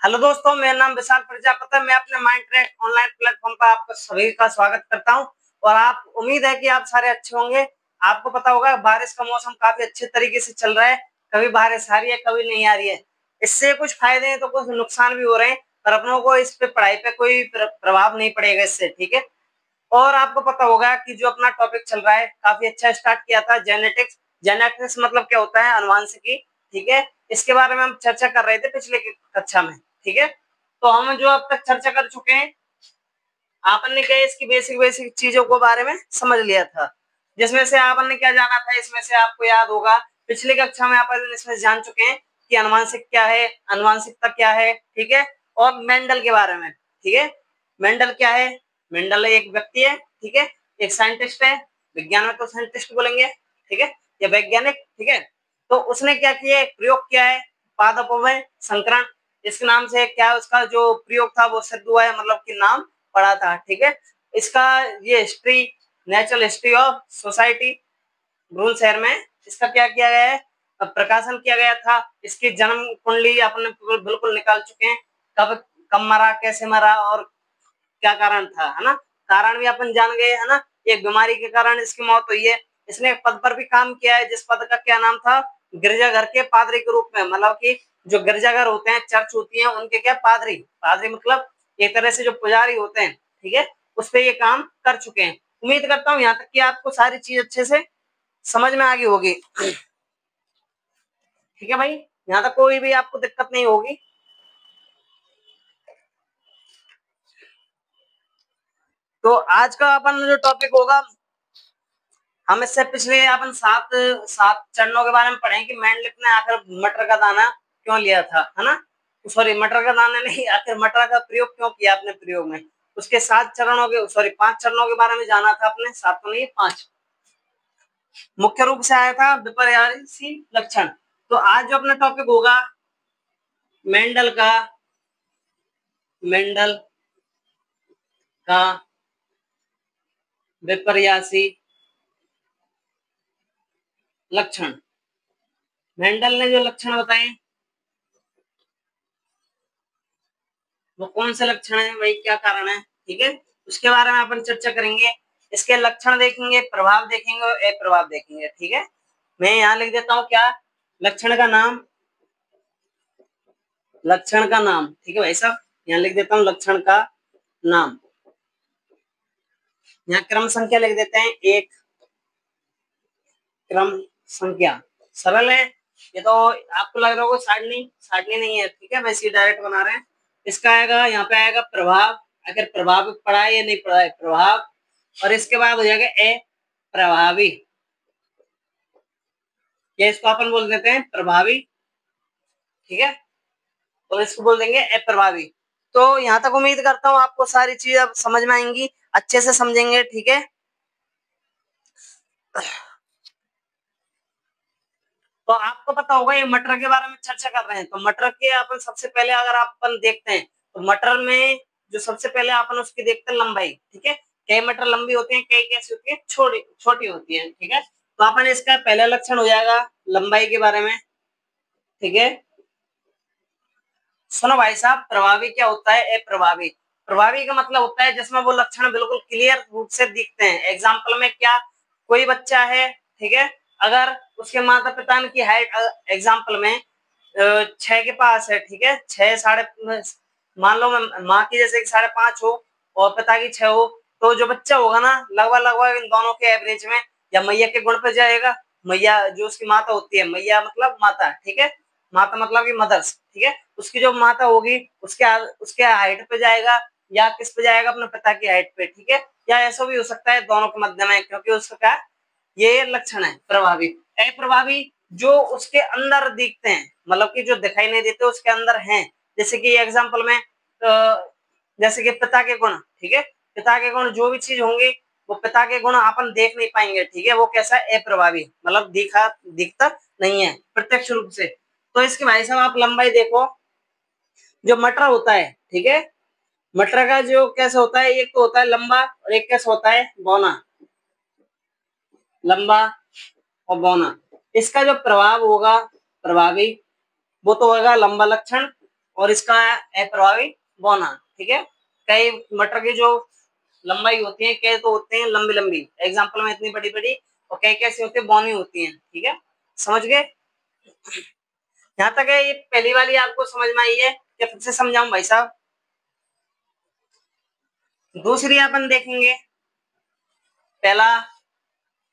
Hello दोस्तों, मेरा नाम विशाल प्रजापति है। मैं अपने माइंड ट्रैक ऑनलाइन प्लेटफॉर्म पर आपका सभी का स्वागत करता हूं और आप उम्मीद है कि आप सारे अच्छे होंगे। आपको पता होगा बारिश का मौसम काफी अच्छे तरीके से चल रहा है। कभी बारिश आ रही है, कभी नहीं आ रही है। इससे कुछ फायदे हैं तो कुछ नुकसान भी हो रहे हैं, पर अपनों को इस पे पढ़ाई पे कोई प्रभाव नहीं पड़ेगा इससे, ठीक है। और आपको पता होगा कि जो अपना टॉपिक चल रहा है काफी अच्छा स्टार्ट किया था, जेनेटिक्स। जेनेटिक्स मतलब क्या होता है? अनुवांशिकी, ठीक है। इसके बारे में हम चर्चा कर रहे थे पिछले कक्षा में, ठीक है। तो हम जो अब तक चर्चा कर चुके हैं, आपने क्या इसकी बेसिक बेसिक चीजों को बारे में समझ लिया था, जिसमें से आपने क्या जाना था, इसमें से आपको याद होगा पिछली कक्षा में आप इसमें जान चुके हैं कि अनुवांशिक क्या है, अनुवांशिकता क्या है, ठीक है। और मेंडल के बारे में, ठीक है। मेंडल क्या है? मेंडल एक व्यक्ति है, ठीक है, एक साइंटिस्ट है। विज्ञान में तो साइंटिस्ट बोलेंगे, ठीक है, या वैज्ञानिक, ठीक है। तो उसने क्या किया, एक प्रयोग किया है, पादपों संकरण। इस नाम से क्या उसका जो प्रयोग था वो सिद्ध हुआ है, मतलब कि नाम पढ़ा था, ठीक है। इसका ये history, natural history of society, ब्रून शहर में इसका क्या किया गया है, प्रकाशन किया गया था। इसकी जन्म कुंडली अपने बिल्कुल निकाल चुके हैं, कब कब मरा, कैसे मरा और क्या कारण था, है ना। कारण भी अपन जान गए, है ना। एक बीमारी के कारण इसकी मौत हुई है। इसने एक पद पर भी काम किया है, जिस पद का क्या नाम था, गिरजाघर के पादरी के रूप में। मतलब कि जो गिरजाघर होते हैं, चर्च होती है, उनके क्या पादरी, पादरी मतलब एक तरह से जो पुजारी होते हैं, ठीक है, उस पे ये काम कर चुके हैं। उम्मीद करता हूँ यहाँ तक कि आपको सारी चीज अच्छे से समझ में आ गई होगी, ठीक है भाई। यहाँ तक कोई भी आपको दिक्कत नहीं होगी। तो आज का अपन जो टॉपिक होगा, हम इससे पिछले अपन सात सात चरणों के बारे में पढ़े कि मेंडलिफ ने आखिर मटर का दाना क्यों लिया था, है ना। सॉरी, मटर का दाना नहीं, आखिर मटर का प्रयोग क्यों किया अपने प्रयोग में। उसके 7 चरणों के, सॉरी 5 चरणों के बारे में जाना था अपने, 7 तो नहीं 5। मुख्य रूप से आया था विपर्यासी लक्षण। तो आज जो अपना टॉपिक होगा मेंडल का, मेंडल का विपर्यासी लक्षण। मेंडल ने जो लक्षण बताए वो कौन से लक्षण है भाई, क्या कारण है, ठीक है, उसके बारे में अपन चर्चा करेंगे। इसके लक्षण देखेंगे, प्रभाव देखेंगे और अप्रभाव देखेंगे, ठीक है। मैं यहाँ लिख देता हूँ क्या, लक्षण का नाम, लक्षण का नाम, ठीक है भाई साहब। यहाँ लिख देता हूँ लक्षण का नाम। यहाँ क्रम संख्या लिख देते हैं 1, क्रम संख्या। सरल है ये तो। आपको लग रहा होगा सारणी, सारणी नहीं है, ठीक है, वैसे डायरेक्ट बना रहे हैं। इसका आएगा, यहाँ पे आएगा प्रभाव, अगर प्रभाव पढ़ा है या नहीं पढ़ा है, प्रभाव। और इसके बाद हो जाएगा अप्रभावी, या इसको अपन बोल देते हैं प्रभावी, ठीक है। और इसको बोल देंगे अप्रभावी। तो यहाँ तक उम्मीद करता हूँ आपको सारी चीज अब समझ में आएंगी, अच्छे से समझेंगे, ठीक है। तो आपको पता होगा ये मटर के बारे में चर्चा कर रहे हैं, तो मटर के अपन सबसे पहले अगर अपन देखते हैं तो मटर में जो सबसे पहले अपन उसकी देखते हैं लंबाई, ठीक है। कई मटर लंबी होती है, कई कैसी होती है, छोटी छोटी होती है, ठीक है। तो अपन इसका पहला लक्षण हो जाएगा लंबाई के बारे में, ठीक है। सुनो भाई साहब, प्रभावी क्या होता है, अप्रभावी। प्रभावी का मतलब होता है जिसमें वो लक्षण बिल्कुल क्लियर रूप से दिखते हैं। एग्जाम्पल में क्या, कोई बच्चा है, ठीक है, अगर उसके माता पिता की हाइट एग्जाम्पल में 6 के पास है, ठीक है, 6 साढ़े, मान लो माँ की जैसे 5.5 हो और पिता की 6 हो, तो जो बच्चा होगा ना लगभग लगभग इन दोनों के एवरेज में या मैया के गुण पे जाएगा। मैया जो उसकी माता होती है, मैया मतलब माता, ठीक है, माता मतलब की मदर्स, ठीक है, उसकी जो माता होगी उसके हाइट पे जाएगा या किस पे जाएगा, अपने पिता की हाइट पे, ठीक है। या ऐसा भी हो सकता है दोनों के मध्य में, क्योंकि उसका ये लक्षण है प्रभावी। अप्रभावी जो उसके अंदर दिखते हैं, मतलब कि जो दिखाई नहीं देते उसके अंदर हैं। जैसे कि एग्जांपल में जैसे कि पिता के गुण, ठीक है, पिता के गुण जो भी चीज होंगी वो पिता के गुण अपन देख नहीं पाएंगे, ठीक है, वो कैसा है, अप्रभावी, मतलब दिखता नहीं है प्रत्यक्ष रूप से। तो इसके भाई साहब आप लंबाई देखो, जो मटर होता है, ठीक है, मटर का जो कैसे होता है, एक तो होता है लंबा और एक कैसे होता है बौना, लंबा और बौना। इसका जो प्रभाव होगा प्रभावी, वो तो होगा लंबा लक्षण और इसका अप्रभावी बौना। ठीक है, कई मटर की जो लंबाई होती है, कई तो होते हैं लंबी लंबी, एग्जाम्पल में इतनी बड़ी बड़ी, और कई कैसी होती है बौनी होती है। ठीक है, समझ गए? यहाँ तक है, ये पहली वाली आपको समझ में आई है या फिर से समझाऊं भाई साहब? दूसरी अपन देखेंगे। पहला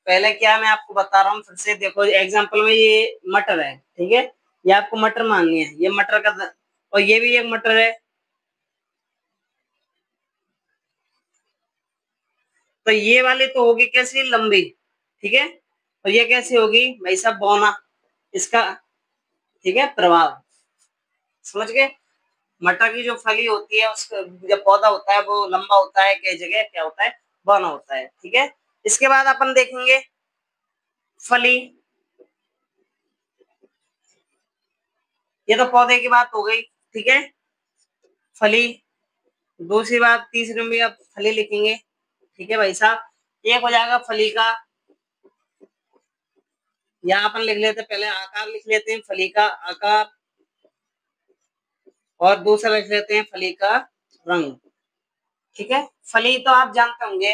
पहले क्या मैं आपको बता रहा हूँ फिर से, देखो एग्जांपल में ये मटर है। ठीक है, ये आपको मटर माननी है, ये मटर का और ये भी एक मटर है। तो ये वाली तो होगी कैसी, लंबी। ठीक है, और ये कैसी होगी भाई साहब, बौना इसका। ठीक है, प्रभाव। समझ गए? मटर की जो फली होती है, उसका जो पौधा होता है वो लंबा होता है, कई जगह क्या होता है, बौना होता है। ठीक है, इसके बाद अपन देखेंगे फली। ये तो पौधे की बात हो गई। ठीक है, फली। दूसरी बात, तीसरी में भी आप फली लिखेंगे। ठीक है भाई साहब, एक हो जाएगा फली का, यहाँ अपन लिख लेते हैं, पहले आकार लिख लेते हैं, फली का आकार, और दूसरा लिख लेते हैं फली का रंग। ठीक है, फली तो आप जानते होंगे।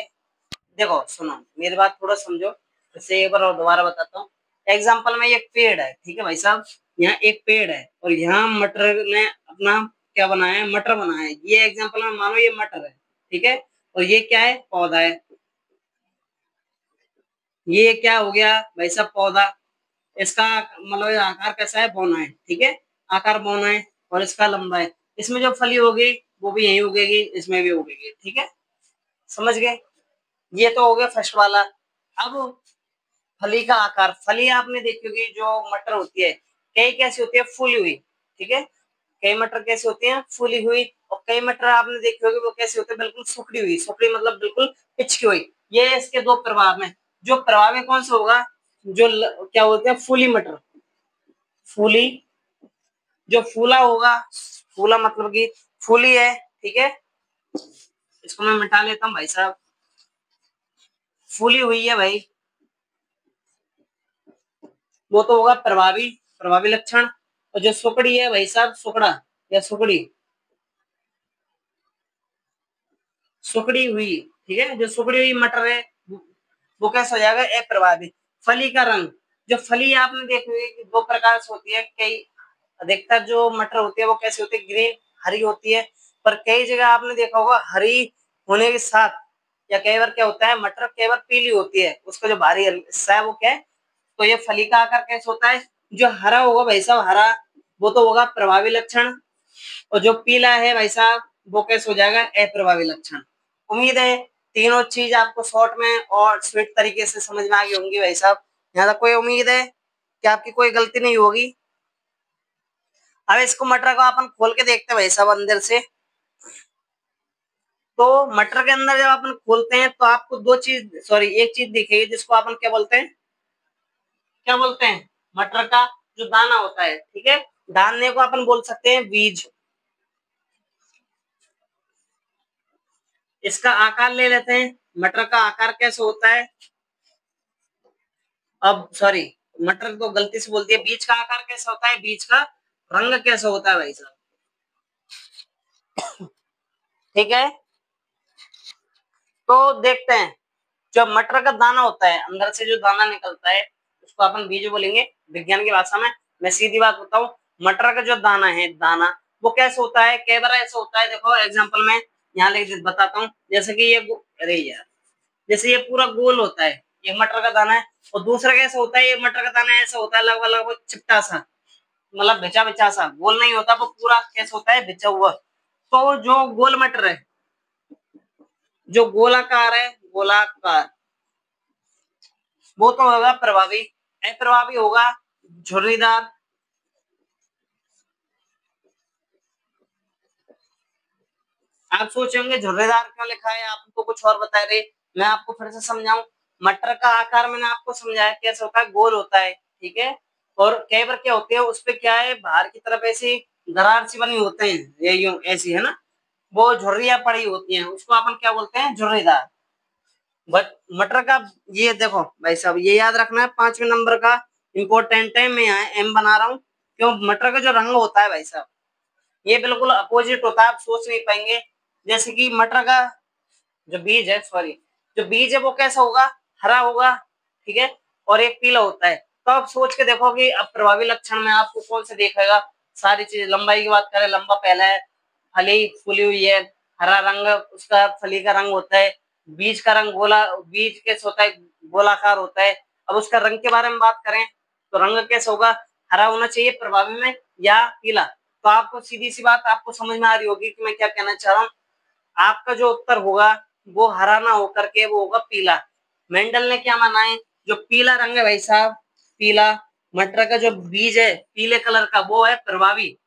देखो सुनो, मेरी बात थोड़ा समझो, इसे एक बार और दोबारा बताता हूँ। एग्जाम्पल में एक पेड़ है। ठीक है भाई साहब, यहाँ एक पेड़ है और यहाँ मटर ने अपना क्या बनाया है, मटर बनाया है। ये एग्जाम्पल में मानो ये मटर है। ठीक है, और ये क्या है, पौधा है। ये क्या हो गया भाई साहब, पौधा। इसका मतलब आकार कैसा है, बौना है। ठीक है, आकार बौना है, और इसका लंबा है। इसमें जो फली होगी वो भी यही उगेगी, इसमें भी उगेगी। ठीक है, समझ गए? ये तो हो गया फर्स्ट वाला। अब फली का आकार, फली आपने देखी होगी जो मटर होती है, कई कैसी होती है, फूली हुई। ठीक है, कई मटर कैसी होती हैं, फूली हुई, और कई मटर आपने देखी होगी वो कैसे होते हैं, बिल्कुल सुखड़ी हुई। सुखड़ी मतलब बिल्कुल पिचकी हुई। ये इसके दो प्रभाव में, जो प्रभाव है कौन सा होगा, जो क्या बोलते हैं, फूली मटर। फूली, जो फूला होगा, फूला मतलब कि फूली है। ठीक है, इसको मैं मिटा लेता हूँ भाई साहब, फूली हुई है भाई, वो तो होगा प्रभावी, प्रभावी लक्षण। और जो सुकड़ी है भाई साहब, सुकड़ा या सुकड़ी, सुकड़ी हुई। ठीक है, जो सुकड़ी हुई मटर है वो कैसा हो जाएगा, अप्रभावी। फली का रंग, जो फली आपने देखी होगी कि दो प्रकार से होती है, कई अधिकतर जो मटर होती है वो कैसी होती है, ग्रीन, हरी होती है। पर कई जगह आपने देखा होगा हरी होने के साथ, या कई बार क्या होता है, मटर कई बार पीली होती है, उसका जो बाहरी हिस्सा है वो क्या है। तो ये फली का आकार कैसे होता है, जो हरा होगा भाई साहब, हरा, वो तो होगा प्रभावी लक्षण। और जो पीला है भाई साहब, वो कैसे हो जाएगा, अप्रभावी लक्षण। उम्मीद है तीनों चीज आपको शॉर्ट में और स्वीट तरीके से समझ में आ गई होंगी भाई साहब। यहाँ तक कोई उम्मीद है कि आपकी कोई गलती नहीं होगी? अब इसको, मटर को अपन खोल के देखते हैं भाई साहब अंदर से। तो मटर के अंदर जब अपन खोलते हैं तो आपको दो चीज, सॉरी एक चीज दिखेगी, जिसको अपन क्या बोलते हैं, क्या बोलते हैं, मटर का जो दाना होता है। ठीक है, दाने को अपन बोल सकते हैं बीज। इसका आकार ले लेते हैं, मटर का आकार कैसे होता है, अब सॉरी, मटर तो गलती से बोलती है, बीज का आकार कैसा होता है, बीज का रंग कैसा होता है भाई साहब। ठीक है, तो देखते हैं, जो मटर का दाना होता है, अंदर से जो दाना निकलता है उसको अपन बीज बोलेंगे विज्ञान की भाषा में। मैं सीधी बात बताऊं, मटर का जो दाना है, दाना वो कैसे होता है, कई बार ऐसा होता है, देखो एग्जांपल में यहाँ लेके बताता हूँ। जैसे कि ये अरे यार, जैसे ये पूरा गोल होता है, ये मटर का दाना है। और दूसरा कैसा होता है, ये मटर का दाना ऐसा होता है लगभग लगभग चिपटा सा, मतलब भिचा भिचा सा, गोल नहीं होता वो, पूरा कैसा होता है, भिचा हुआ। तो जो गोल मटर है, जो गोलाकार है, गोलाकार, वो तो होगा प्रभावी। अप्रभावी होगा झुर्रीदार। आप सोचेंगे झुर्रीदार क्यों लिखा है, आपको कुछ और बता रहे, मैं आपको फिर से समझाऊं। मटर का आकार मैंने आपको समझाया कैसे होता है, गोल होता है। ठीक है, और कई बार क्या होते हैं, उस पे क्या है, बाहर की तरफ ऐसी दरार सी बनी होते हैं, ये यूं ऐसी है ना, वो झुर्रियां पड़ी होती हैं, उसको अपन क्या बोलते हैं, झुर्रीदार। बट मटर का, ये देखो भाई साहब, ये याद रखना है, 5वें नंबर का इंपॉर्टेंट है, मैं यहाँ एम बना रहा हूँ। क्यों, मटर का जो रंग होता है भाई साहब, ये बिल्कुल अपोजिट होता है, आप सोच नहीं पाएंगे। जैसे कि मटर का जो बीज है, सॉरी, जो बीज है वो कैसा होगा, हरा होगा, ठीक है, और एक पीला होता है। तो आप सोच के देखो कि अब प्रभावी लक्षण में आपको कौन से देखेगा। सारी चीज, लंबाई की बात करें, लंबा पहला है, फली फूली हुई है, हरा रंग उसका फली का रंग होता है, बीज का रंग गोला, बीज कैसे होता है, गोलाकार होता है। अब उसका रंग के बारे में बात करें तो रंग कैसा होगा, हरा होना चाहिए प्रभावी में या पीला। तो आपको सीधी सी बात आपको समझ में आ रही होगी कि मैं क्या कहना चाह रहा हूँ। आपका जो उत्तर होगा वो हरा ना होकर के वो होगा पीला। मेंडल ने क्या माना है, जो पीला रंग है भाई साहब, पीला, मटर का जो बीज है पीले कलर का वो है प्रभावी,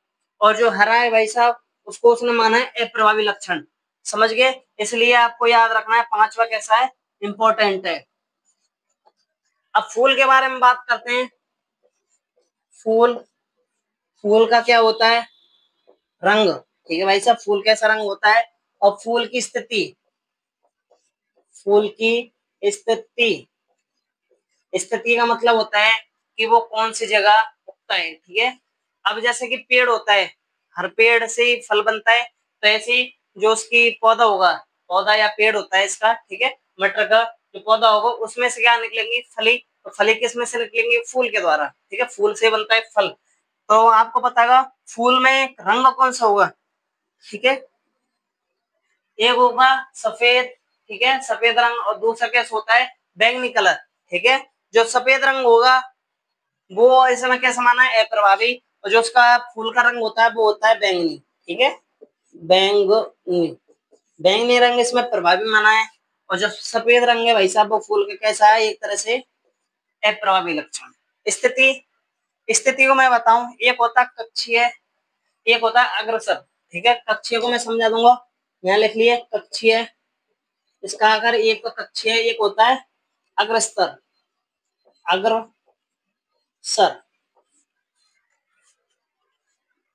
और जो हरा है भाई साहब उसको उसने माना है अप्रभावी लक्षण। समझ गए? इसलिए आपको याद रखना है, पांचवा कैसा है, इंपॉर्टेंट है। अब फूल के बारे में बात करते हैं। फूल, फूल का क्या होता है, रंग, ठीक है भाई साहब, फूल कैसा रंग होता है। और फूल की स्थिति, फूल की स्थिति, स्थिति का मतलब होता है कि वो कौन सी जगह उगता है, ठीक है। अब जैसे कि पेड़ होता है, हर पेड़ से ही फल बनता है, तो ऐसे ही जो उसकी पौधा होगा, पौधा या पेड़ होता है इसका, ठीक है, मटर का जो पौधा होगा उसमें से क्या निकलेंगी, फली। तो फली किस में से निकलेंगी, फूल के द्वारा, ठीक है, फूल से बनता है फल। तो आपको बताएगा फूल में रंग कौन सा होगा, ठीक है, एक होगा सफेद, ठीक है, सफेद रंग, और दूसरा कैसा होता है, बैंगनी कलर, ठीक है। जो सफेद रंग होगा वो इसमें कैसा माना है, अप्रभावी, और जो उसका फूल का रंग होता है वो होता है बैंगनी, ठीक है, बैंगनी, बैंगनी रंग इसमें प्रभावी माना है। और जो सफेद रंग है भाई साहब वो फूल का कैसा है, एक तरह से अप्रभावी लक्षण। स्थिति, स्थिति को मैं बताऊं, एक होता है कक्षीय, एक होता है अग्रसर, ठीक है। कक्षीय को मैं समझा दूंगा, यहाँ लिख लिए कक्षीय, इसका अगर एक तो कक्षीय, एक होता है अग्रस्तर, अग्रसर।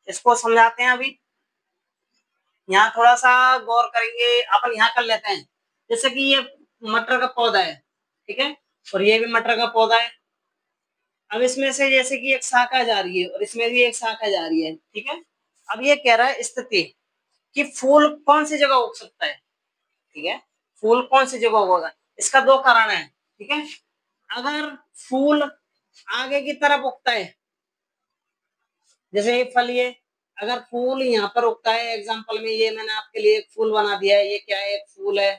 इसको समझाते हैं अभी, यहाँ थोड़ा सा गौर करेंगे अपन, यहाँ कर लेते हैं। जैसे कि ये मटर का पौधा है, ठीक है, और ये भी मटर का पौधा है। अब इसमें से जैसे कि एक शाखा जा रही है और इसमें भी एक शाखा जा रही है, ठीक है। अब ये कह रहा है स्थिति कि फूल कौन सी जगह उग सकता है, ठीक है, फूल कौन सी जगह होगा। इसका दो कारण है, ठीक है। अगर फूल आगे की तरफ उगता है, जैसे ये फल, ये अगर फूल यहाँ पर उगता है, एग्जांपल में ये मैंने आपके लिए एक फूल बना दिया है, ये क्या है, एक फूल है,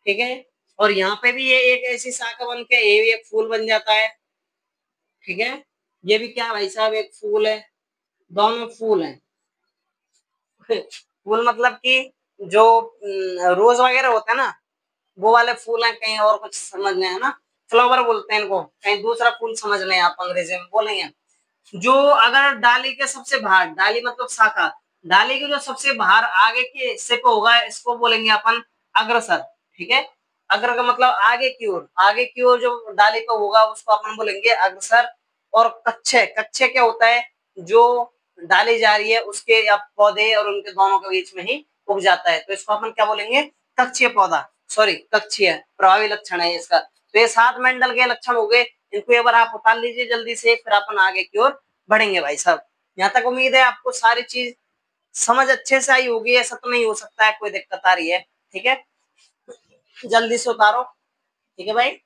ठीक है, और यहाँ पे भी ये एक ऐसी शाखा बन के ये भी एक फूल बन जाता है, ठीक है। ये भी क्या भाई साहब, एक फूल है, दोनों फूल हैं। फूल मतलब कि जो रोज वगैरह होता है ना, वो वाले फूल हैं, कहीं और कुछ समझने है ना, फ्लावर बोलते हैं इनको, कहीं दूसरा फूल समझ लें आप, अंग्रेजी में बोलेंगे। जो अगर डाली के सबसे बाहर, डाली मतलब शाखा, डाली के जो सबसे बाहर आगे के हिस्से पे होगा इसको बोलेंगे अपन अग्रसर, ठीक है। अग्र का मतलब आगे की ओर, आगे की ओर जो डाली पे होगा उसको अपन बोलेंगे अग्रसर। और कच्चे, कच्चे क्या होता है, जो डाली जा रही है उसके या पौधे और उनके दोनों के बीच में ही उग जाता है, तो इसको अपन क्या बोलेंगे, कक्षीय पौधा, सॉरी कक्षीय, प्रभावी लक्षण है इसका। तो ये 7 मेंडल के लक्षण हो गए, इनको एक बार आप उतार लीजिए जल्दी से, फिर अपन आगे की ओर बढ़ेंगे भाई साहब। यहाँ तक उम्मीद है आपको सारी चीज समझ अच्छे से आई होगी, ऐसा तो नहीं हो सकता है कोई दिक्कत आ रही है, ठीक है, जल्दी से उतारो, ठीक है भाई।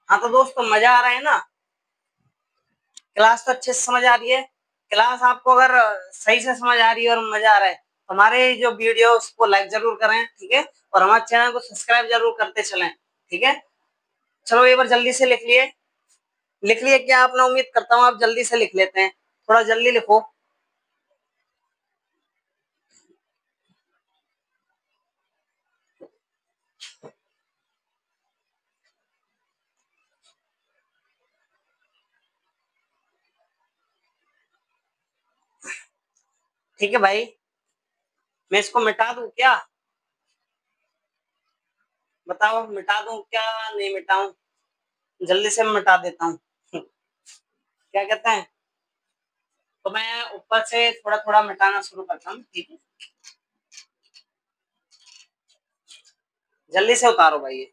हाँ तो दोस्तों मजा आ रहा है ना, क्लास तो अच्छे से समझ आ रही है। क्लास आपको अगर सही से समझ आ रही है और मजा आ रहा है तो हमारे जो वीडियो उसको लाइक जरूर करें, ठीक है, और हमारे चैनल को सब्सक्राइब जरूर करते चलें, ठीक है। चलो एक बार जल्दी से लिख लिए, लिख लिए क्या आपने, उम्मीद करता हूँ आप जल्दी से लिख लेते हैं, थोड़ा जल्दी लिखो। ठीक है भाई, मैं इसको मिटा दूं क्या, बताओ मिटा दूं क्या, नहीं मिटाऊं, जल्दी से मिटा देता हूँ। क्या कहते हैं, तो मैं ऊपर से थोड़ा थोड़ा मिटाना शुरू करता हूँ, ठीक है, जल्दी से उतारो भाई।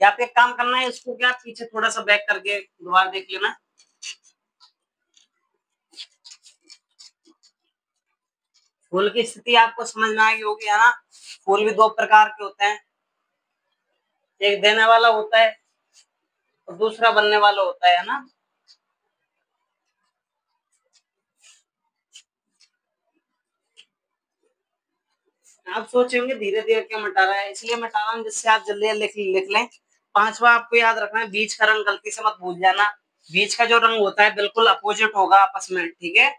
या आप एक काम करना है, इसको क्या पीछे थोड़ा सा बैक करके दोबारा देख लेना। फूल की स्थिति आपको समझ में आ गई होगी, है ना। फूल भी दो प्रकार के होते हैं, एक देने वाला होता है और दूसरा बनने वाला होता है ना। आप सोचेंगे धीरे धीरे क्या मिटा रहा है, इसलिए मिटा रहा हूँ जिससे आप जल्दी लिख लें। पांचवा आपको याद रखना है, बीज का रंग गलती से मत भूल जाना। बीज का जो रंग होता है बिल्कुल अपोजिट होगा आपस में, ठीक है।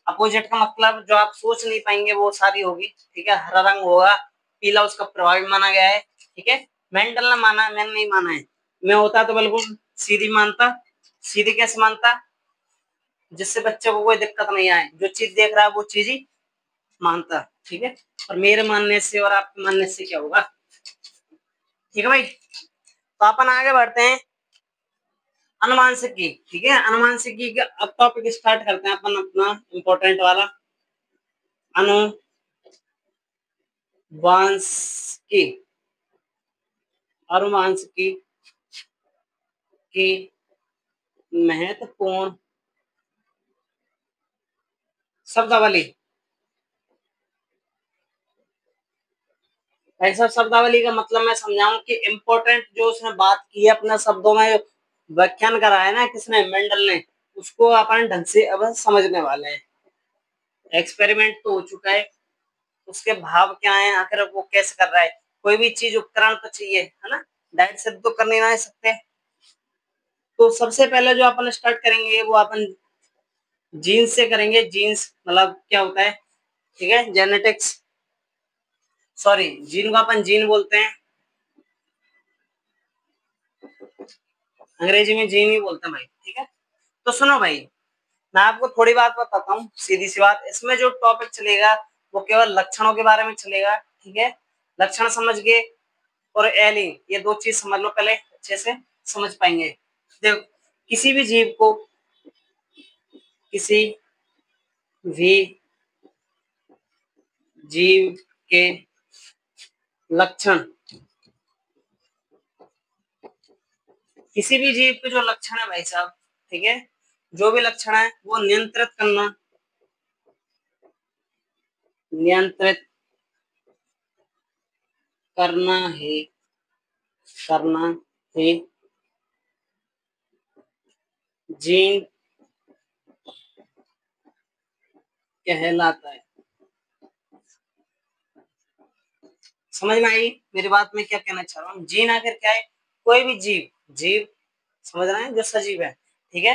अपोजिट का मतलब जो आप सोच नहीं पाएंगे वो सारी होगी, ठीक है। हरा रंग होगा, पीला उसका प्रभावी माना गया है, ठीक है। मेंडल ने माना है, मैंने नहीं माना है। मैं होता तो बिल्कुल सीधी मानता। सीधी कैसे मानता, जिससे बच्चे को कोई दिक्कत नहीं आए, जो चीज देख रहा है वो चीज ही मानता, ठीक है। और मेरे मानने से और आपके मानने से क्या होगा, ठीक है भाई। तो अपन आगे बढ़ते हैं अनुमानसिकी, ठीक है। अनुमानसिकी का अब टॉपिक स्टार्ट करते हैं अपन अपना इंपॉर्टेंट वाला, अनुवांशिकी। अनुवांशिकी की महत्वपूर्ण शब्दावली। ऐसा शब्दावली का मतलब मैं समझाऊं कि इम्पोर्टेंट जो उसने बात की है अपने शब्दों में, व्याख्यान करा है ना किसने, मेंडल ने, उसको अपन ढंग से अब समझने वाले हैं। एक्सपेरिमेंट तो हो चुका है, उसके भाव क्या है, आखिर वो कैसे कर रहा है। कोई भी चीज उपकरण तो चाहिए, है ना। डायरेक्ट से तो कर नहीं ना सकते। तो सबसे पहले जो अपन स्टार्ट करेंगे वो अपन जीन्स से करेंगे। जीन्स मतलब क्या होता है, ठीक है, जेनेटिक्स। सॉरी, जीन को अपन जीन बोलते हैं, अंग्रेजी में जीन ही बोलते हैं भाई, ठीक है। तो सुनो भाई, मैं आपको थोड़ी बात बताता हूँ, सीधी सी बात। इसमें जो टॉपिक चलेगा वो केवल लक्षणों के बारे में चलेगा, ठीक है। लक्षण समझ गए और एलिंग, ये दो चीज समझ लो पहले, अच्छे से समझ पाएंगे। देखो, किसी भी जीव को, किसी भी जीव के लक्षण, किसी भी जीव के जो लक्षण है भाई साहब, ठीक है, जो भी लक्षण है वो नियंत्रित करना, नियंत्रित करना है, करना है जीन कहलाता है। समझ में आई मेरी बात, में क्या कहना चाह रहा हूँ। जीन आखिर क्या है, कोई भी जीव, जीव समझ रहे हैं, जो सजीव है, ठीक है।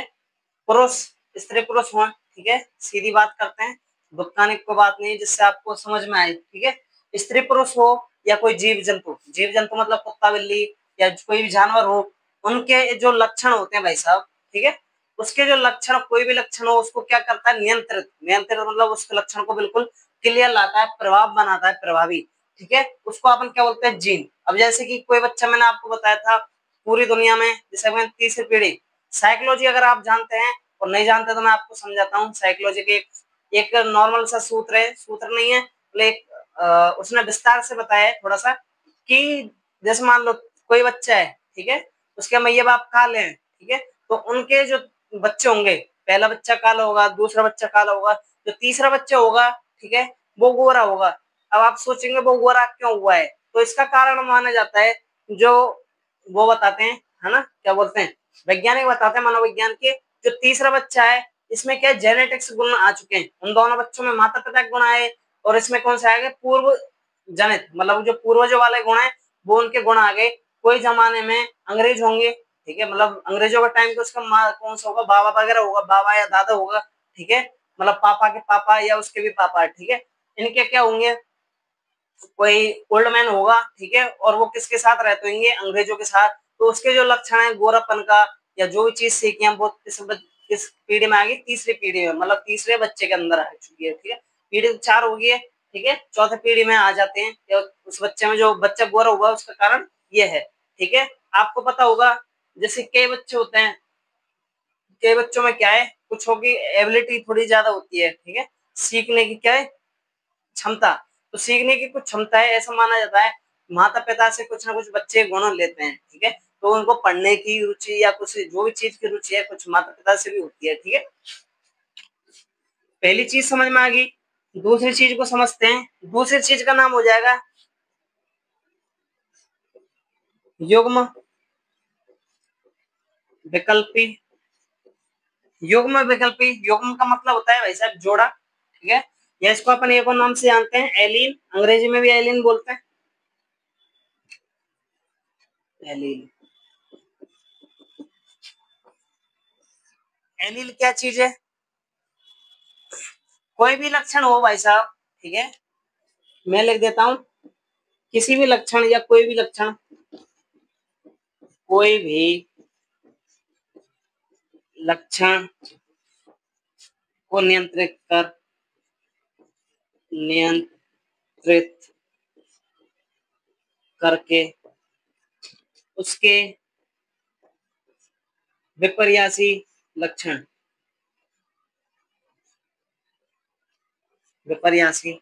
पुरुष स्त्री पुरुष हो, ठीक है, सीधी बात करते हैं, वैज्ञानिक को बात नहीं, जिससे आपको समझ में आए, ठीक है। स्त्री पुरुष हो या कोई जीव जंतु, जीव जंतु मतलब कुत्ता बिल्ली या कोई भी जानवर हो, उनके जो लक्षण होते हैं भाई साहब, ठीक है, उसके जो लक्षण, कोई भी लक्षण हो उसको क्या करता है, नियंत्रित। नियंत्रित मतलब उसके लक्षण को बिल्कुल क्लियर लाता है, प्रभाव बनाता है, प्रभावी, ठीक है। उसको अपन क्या बोलते हैं, जीन। अब जैसे कि कोई बच्चा, मैंने आपको बताया था पूरी दुनिया में, जैसे मैं तीसरी पीढ़ी, साइकोलॉजी अगर आप जानते हैं और नहीं जानते तो मैं आपको समझाता हूँ। साइकोलॉजी के एक नॉर्मल सा सूत्र है, सूत्र नहीं है, उसने विस्तार से बताया है थोड़ा सा, कि जैसे मान लो कोई बच्चा है, ठीक है, उसके मैया बाप काले हैं, ठीक है, तो उनके जो बच्चे होंगे, पहला बच्चा काला होगा, दूसरा बच्चा काला होगा, जो तीसरा बच्चा होगा, ठीक है, वो गोरा होगा। अब आप सोचेंगे वो गोरा क्यों हुआ है, तो इसका कारण माना जाता है, जो वो बताते हैं, है ना, क्या बोलते हैं, वैज्ञानिक बताते हैं, मनोविज्ञान के, जो तीसरा बच्चा है इसमें क्या जेनेटिक्स गुण आ चुके हैं, उन दोनों बच्चों में माता पिता गुण आए, और इसमें कौन सा आएगा, पूर्व जनित, मतलब जो पूर्वजों वाले गुण है वो उनके गुण आ गए। कोई जमाने में अंग्रेज होंगे, ठीक है, मतलब अंग्रेजों का टाइम तो उसका कौन सा होगा, बाबा वगैरह होगा, बाबा या दादा होगा, ठीक है, मतलब पापा के पापा या उसके भी पापा, ठीक है। इनके क्या होंगे, कोई ओल्ड मैन होगा, ठीक है, और वो किसके साथ रहते होंगे, अंग्रेजों के साथ। तो उसके जो लक्षण है गोरापन का, या जो भी चीज सीखी हम वो किस पीढ़ी में आ गई, तीसरी पीढ़ी में, मतलब तीसरे बच्चे के अंदर आ चुकी है, ठीक है। पीढ़ी तो 4 हो गई है, ठीक है, चौथे पीढ़ी में आ जाते हैं, या उस बच्चे में जो बच्चा गोरा हुआ उसका कारण ये है, ठीक है। आपको पता होगा, जैसे कई बच्चे होते हैं, कई बच्चों में क्या है, कुछ होगी एबिलिटी थोड़ी ज्यादा होती है, ठीक है, सीखने की क्या है, क्षमता। तो सीखने की कुछ क्षमता है, ऐसा माना जाता है, माता पिता से कुछ ना कुछ बच्चे गुण लेते हैं, ठीक है। तो उनको पढ़ने की रुचि या कुछ जो भी चीज की रुचि है कुछ माता पिता से भी होती है। ठीक है, पहली चीज समझ में आ गई। दूसरी चीज को समझते हैं। दूसरी चीज का नाम हो जाएगा युग्म विकल्पी। युग्म विकल्पी, युग्म का मतलब होता है भाई साहब जोड़ा। ठीक है, या इसको अपन एक और नाम से जानते हैं एलीन, अंग्रेजी में भी एलीन बोलते हैं, एलीन। एलील क्या चीज है? कोई भी लक्षण हो भाई साहब, ठीक है, मैं लिख देता हूं, किसी भी लक्षण या कोई भी लक्षण, कोई भी लक्षण को नियंत्रित करके उसके विपर्यासी लक्षण, विपर्यासी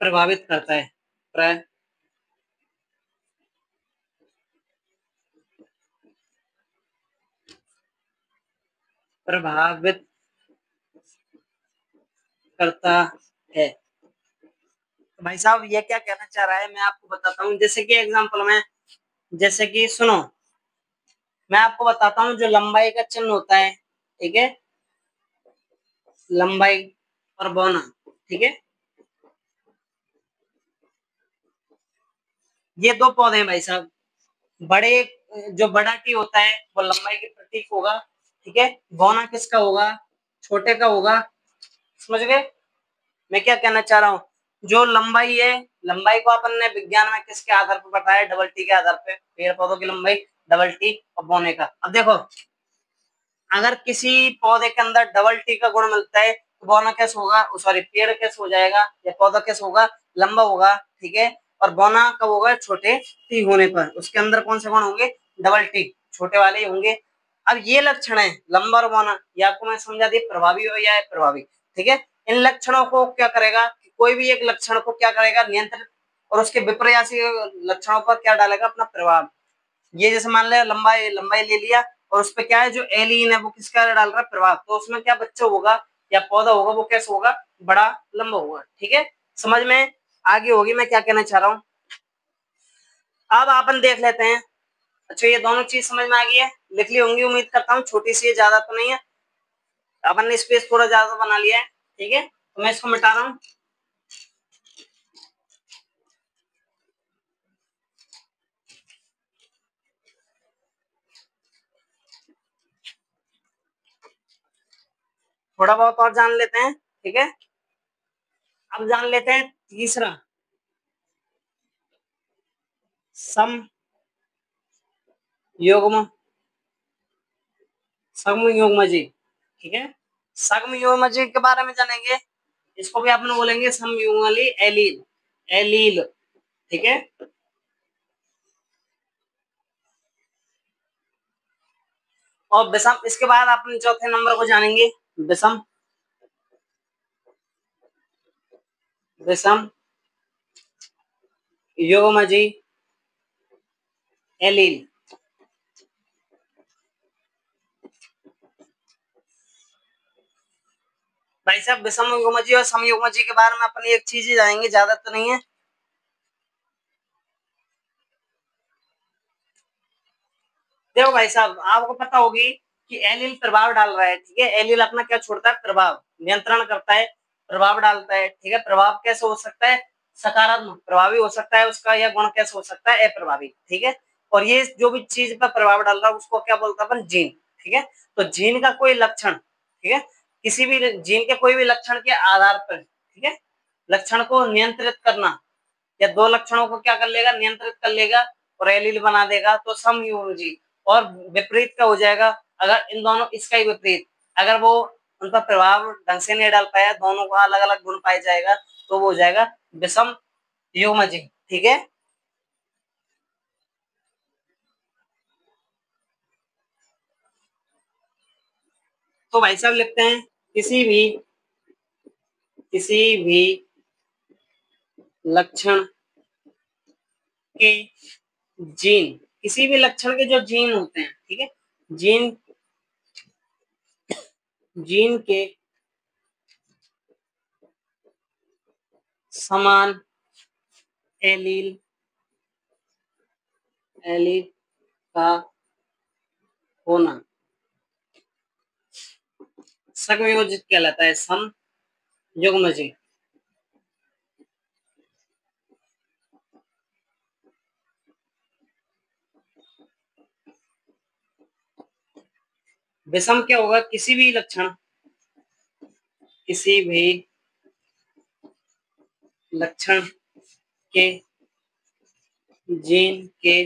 प्रभावित करता है, प्रभावित करता है। तो भाई साहब ये क्या कहना चाह रहा है मैं आपको बताता हूँ। जैसे कि एग्जांपल में, जैसे कि सुनो, मैं आपको बताता हूँ जो लंबाई का चिन्ह होता है, ठीक है, लंबाई और बौना, ठीक है, ये दो पौधे हैं भाई साहब। बड़े, जो बड़ा टी होता है वो लंबाई के प्रतीक होगा, ठीक है, बौना किसका होगा? छोटे का होगा। समझ गए मैं क्या कहना चाह रहा हूँ? जो लंबाई है, लंबाई को अपन ने विज्ञान में किसके आधार पर बताया? डबल टी के आधार पे, पेड़ पौधों की लंबाई डबल टी और बौने का। अब देखो, अगर किसी पौधे के अंदर डबल टी का गुण मिलता है तो बौना कैसे होगा, सॉरी पेड़ कैसे हो जाएगा या पौधा कैसे होगा? लंबा होगा, ठीक है, और बौना कब होगा? छोटे टी होने पर। उसके अंदर कौन से गुण होंगे? डबल टी, छोटे वाले ही होंगे। अब ये लक्षण है लंबा और बौना, ये आपको मैं समझा दी, प्रभावी हो या प्रभावी, ठीक है। इन लक्षणों को क्या करेगा? कोई भी एक लक्षण को क्या करेगा? नियंत्रित, और उसके विपर्यासी लक्षणों पर क्या डालेगा? अपना प्रभाव। ये जैसे मान लिया लंबाई, लंबाई ले लिया और उस पर क्या है जो एलियन है वो किसका डाल रहा है? प्रभाव। तो उसमें क्या बच्चा होगा या पौधा होगा वो कैसे होगा? बड़ा, लंबा होगा। ठीक है, समझ में आगे होगी मैं क्या कहना चाह रहा हूँ। अब अपन देख लेते हैं। अच्छा, ये दोनों चीज समझ में आ गई है, लिख ली होंगी उम्मीद करता हूँ, छोटी सी है, ज्यादा तो नहीं है। अपन ने स्पेस थोड़ा ज्यादा बना लिया है, ठीक है, तो मैं इसको मिटा रहा हूँ। थोड़ा बहुत और जान लेते हैं, ठीक है। अब जान लेते हैं तीसरा, सम युग्म, सम युग्म जी, ठीक है। सम युग्म जी के बारे में जानेंगे, इसको भी आपने बोलेंगे समयुग्मली एलील, एलील, ठीक है। और विषम, इसके बाद आपने चौथे नंबर को जानेंगे, विषम, विषम युग्मजी एलील। भाई साहब विषम युग्मजी और सम युग्मजी के बारे में अपन एक चीज ही जानेंगे, ज्यादा तो नहीं है। देखो भाई साहब, आपको पता होगी कि एलिल प्रभाव डाल रहा है, ठीक है, एलिल अपना क्या छोड़ता है? प्रभाव, नियंत्रण करता है, प्रभाव डालता है, ठीक है। प्रभाव कैसे हो सकता है? सकारात्मक प्रभावी हो सकता है उसका, या गुण कैसे हो सकता है? अप्रभावी, ठीक है। और ये जो भी चीज पर प्रभाव डाल रहा है उसको क्या बोलता है अपन? जीन, ठीक है। तो जीन का कोई लक्षण, ठीक है, किसी भी जीन के कोई भी लक्षण के आधार पर, ठीक है, लक्षण को नियंत्रित करना, या दो लक्षणों को क्या कर लेगा? नियंत्रित कर लेगा और एलील बना देगा, तो समयोजी। और विपरीत का हो जाएगा अगर इन दोनों, इसका ही विपरीत, अगर वो उन पर प्रभाव ढंग से नहीं डाल पाया, दोनों का अलग अलग गुण पाया जाएगा, तो वो हो जाएगा विषम युग्मजी, ठीक है। तो भाई साहब लिखते हैं, किसी भी लक्षण के जीन, किसी भी लक्षण के जो जीन होते हैं, ठीक है, जीन के समान एलील का होना संयोजित कहलाता है। संयुग्मजी। विषम क्या होगा? किसी भी लक्षण के जीन के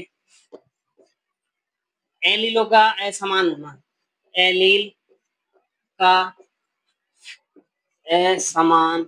एलीलों का असमान होना, एलील का असमान